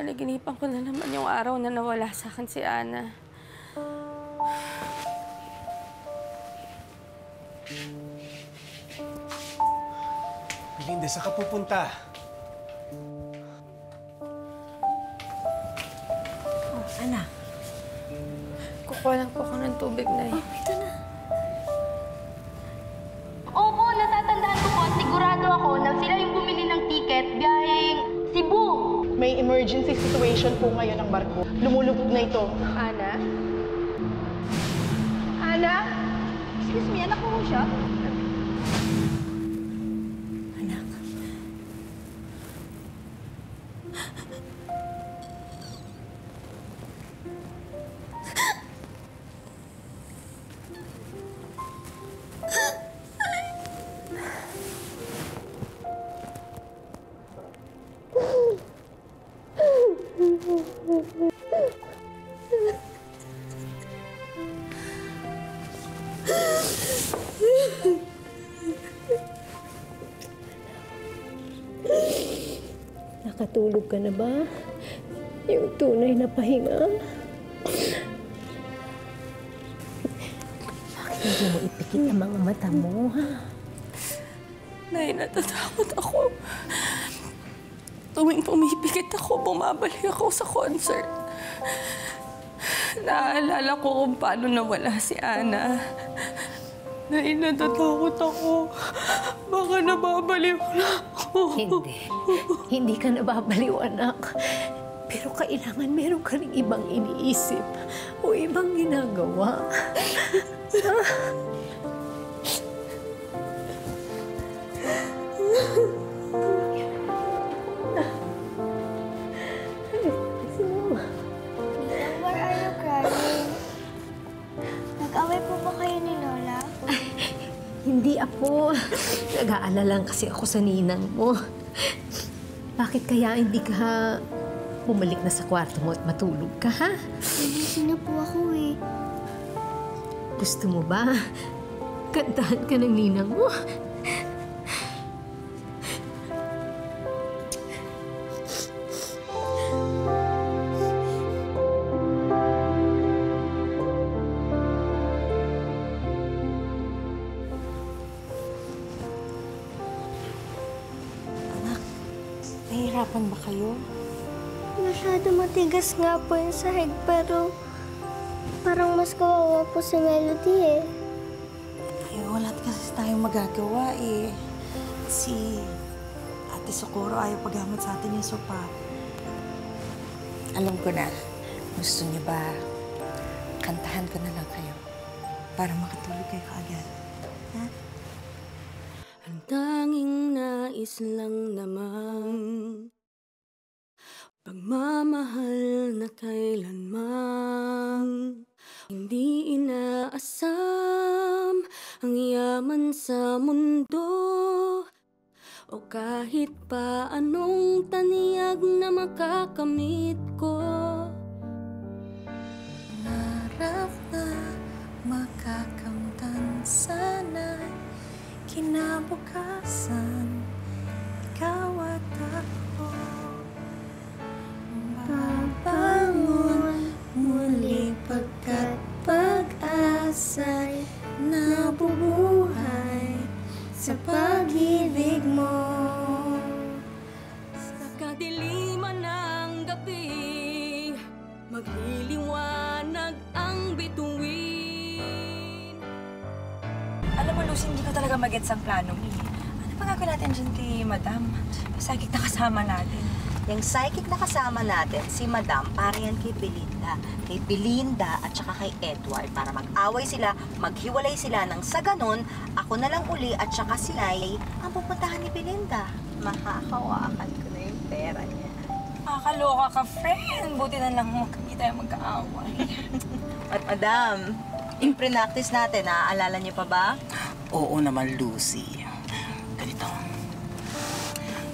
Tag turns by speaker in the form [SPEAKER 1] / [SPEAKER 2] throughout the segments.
[SPEAKER 1] Napanaginipan ko na naman yung araw na nawala sa akin si Ana.
[SPEAKER 2] Belinda, saan ka pupunta?
[SPEAKER 3] Oh, anak.
[SPEAKER 1] Kukuha lang po ako ng tubig, Nay.
[SPEAKER 3] Oh, ito na.
[SPEAKER 4] Opo, natatandaan ko po. Sigurado ako na sila yung bumili ng ticket biyaheng Cebu.
[SPEAKER 5] May emergency situation po ngayon ang barko. Lumulubog na ito.
[SPEAKER 4] Ana? Ana? Excuse me, anak mo siya?
[SPEAKER 3] Anak. Nakatulog ka na ba? Yung tunay na pahinga? Bakit hindi mo ipikit ang mga mata mo, ha?
[SPEAKER 1] Nay, natatakot ako. Tuwing pumipikit ako, bumabalik ako sa concert. Naaalala ko kung paano nawala si Ana. Nay, natatakot ako. Baka nababaliw na ako.
[SPEAKER 3] Hindi. Hindi ka nababaliw, anak. Pero kailangan meron ka rin ibang iniisip o ibang ginagawa.
[SPEAKER 6] Why are you crying? Nag-away po ba kayo ni Lola?
[SPEAKER 3] Hindi, apo. Nag-aalala kasi ako sa ninang mo. Bakit kaya hindi ka bumalik na sa kwarto mo at matulog ka, ha?
[SPEAKER 6] Nagising na po ako eh.
[SPEAKER 3] Gusto mo ba? Kantahan ka ng ninang mo.
[SPEAKER 1] Nahihirapan ba kayo?
[SPEAKER 6] Masyado matigas nga po yung sahig, pero parang mas kawawa po si Melody eh.
[SPEAKER 7] Eh, wala kasi tayong magagawa eh. Si Ate Socorro ayaw paggamit sa atin yung sopa. Alam ko na, gusto niyo ba kantahan ko na lang kayo para makatulog kayo kaagad? Ha?
[SPEAKER 4] Ang tanging nais lang naman pagmamahal na kailanman hindi inaasam ang yaman sa mundo o kahit pa anong taniyag na makakamit ko.
[SPEAKER 7] Narap na makakamtan sana'y kinabukasan, ikaw at ako. Babangon muli pagkat pag-asa'y nabubuhay sa pag-ibig mo.
[SPEAKER 4] Sa kadiliman ng gabi, magliliwanag ang bituin.
[SPEAKER 8] Alam mo, Lucy, hindi ko talaga magets ang plano mo. Ano pa gagawin natin dyan kay Madam? Psychic na kasama natin.
[SPEAKER 9] Yung psychic na kasama natin, si Madam, para yan kay Belinda. Kay Belinda at saka kay Edward para mag-away sila, maghiwalay sila nang sa ganun, ako na lang uli at saka sila ay ang pupuntahan ni Belinda. Makakawakan ko na yung pera niya.
[SPEAKER 8] Nakakaloka ka, friend. Buti na lang hindi tayo magkaaway.
[SPEAKER 9] At Madam, yung pre-practice natin, naaalala niyo pa ba?
[SPEAKER 10] Oo naman, Lucy. Ganito.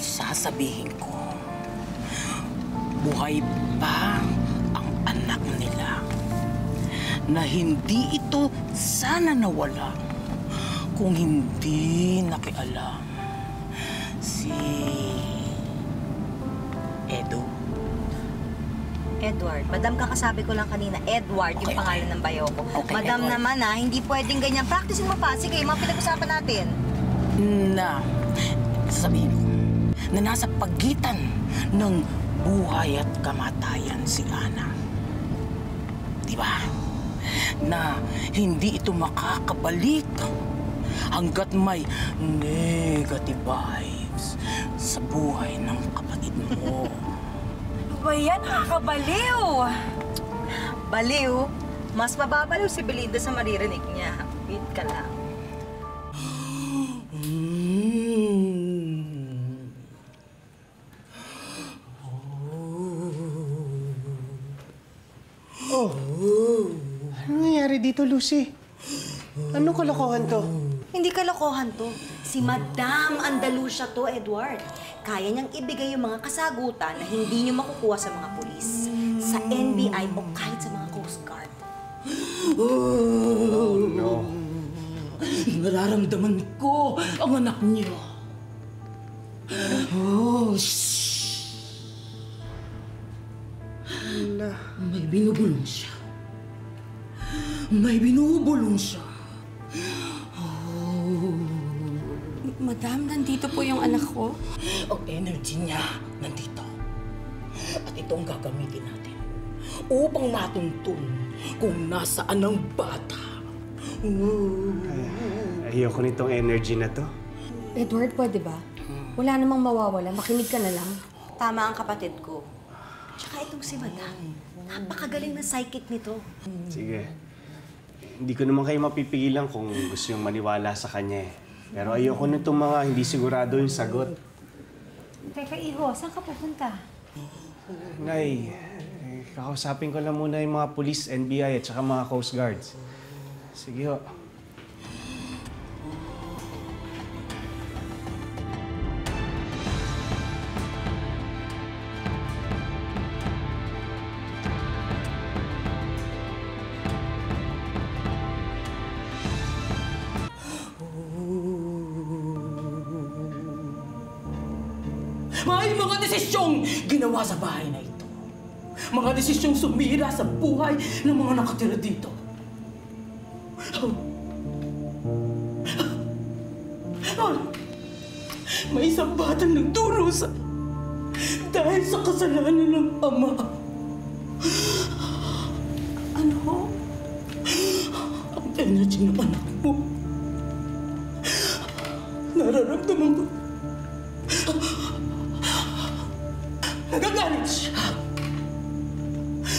[SPEAKER 10] Sasabihin ko, buhay pa ang anak nila na hindi ito sana nawala kung hindi nakialam si Edo
[SPEAKER 9] Edward, Madam kakasabi ko lang kanina, Edward, yung pangalan ng bayaw ko. Madam
[SPEAKER 10] Edward.
[SPEAKER 9] naman hindi pwedeng ganyan. Practicein mo pa. Sige, mga pinag-usapan natin.
[SPEAKER 10] Na, sasabihin ko, na nasa pagitan ng buhay at kamatayan si Ana. Di ba? Na hindi ito makakabalik hanggat may negative vibes sa buhay ng kapatid mo.
[SPEAKER 8] Ano ba yan? Nakakabaliw!
[SPEAKER 9] Baliw. Mas mababaliw si Belinda sa maririnig niya. Wait ka lang.
[SPEAKER 2] Oh, anong nangyari dito, Lucy? Anong kalokohan to?
[SPEAKER 9] Hindi kalokohan to. Si Madam Andalusia to, Edward. Kaya niyang ibigay yung mga kasagutan na hindi niyo makukuha sa mga pulis, sa NBI o kahit sa mga Coast Guard.
[SPEAKER 2] Oh, no.
[SPEAKER 10] Nararamdaman ko ang anak niyo. Oh, may binubulong siya. May binubulong siya.
[SPEAKER 1] Madam, nandito po yung anak ko.
[SPEAKER 10] Ang energy niya nandito. At ito ang gagamitin natin upang matuntun kung nasaan ang bata.
[SPEAKER 2] Ayoko nitong energy na to.
[SPEAKER 3] Edward, pwede ba? Wala namang mawawala. Makinig ka na lang.
[SPEAKER 9] Tama ang kapatid ko. Tsaka itong si Madam. Napakagaling na psychic nito.
[SPEAKER 2] Sige. Hindi ko naman kayo mapipigilan kung gusto yung maniwala sa kanya eh. Pero ayoko nitong mga hindi sigurado yung sagot.
[SPEAKER 3] Teka, Iho, saan ka pupunta?
[SPEAKER 2] Nay, kakausapin ko lang muna yung mga police, NBI at saka mga Coast Guards. Sige ho.
[SPEAKER 10] May mga desisyong ginawa sa bahay na ito. Mga desisyong sumira sa buhay ng mga nakatira dito. May isang batang nagdurusa dahil sa kasalanan ng ama. Ano? Ang energy ng anak mo. Nararamdaman ko. Nagagalit siya.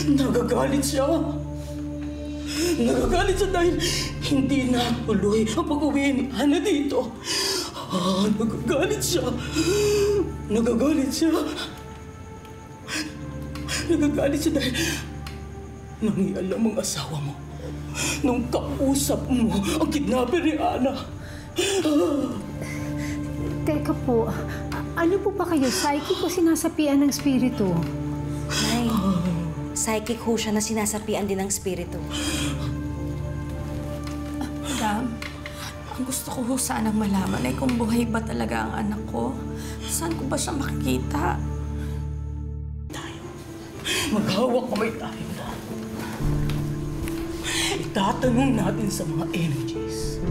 [SPEAKER 10] Nagagalit siya. Nagagalit siya dahil hindi natuloy ang pag-uwi ni Ana dito. Nagagalit siya. Nagagalit siya. Nagagalit siya dahil nangialam ang asawa mo nung kausap mo ang kidnapper ni Ana.
[SPEAKER 3] Teka po, ano po ba kayo? Psychic o sinasapian ng spirito?
[SPEAKER 9] Nay, psychic ho siya na sinasapian din ng spirito.
[SPEAKER 1] Madam, ang gusto ko sanang malaman ay kung buhay ba talaga ang anak ko. Saan ko ba siya makikita?
[SPEAKER 10] Maghawak kamay tayo na. Itatanong natin sa mga energies.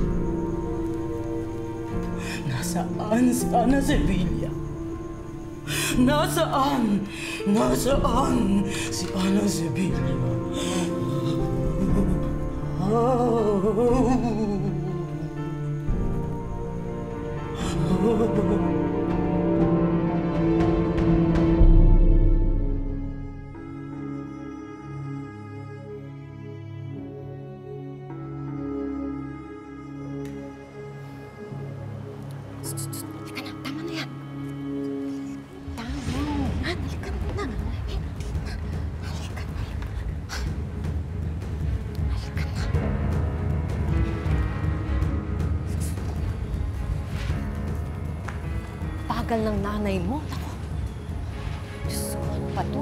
[SPEAKER 10] Nasaan si Ana Sevilla? Nasaan? Nasaan si Ana Sevilla?
[SPEAKER 3] Bagal ng nanay mo. Naku. Diyos ko, ano pa to?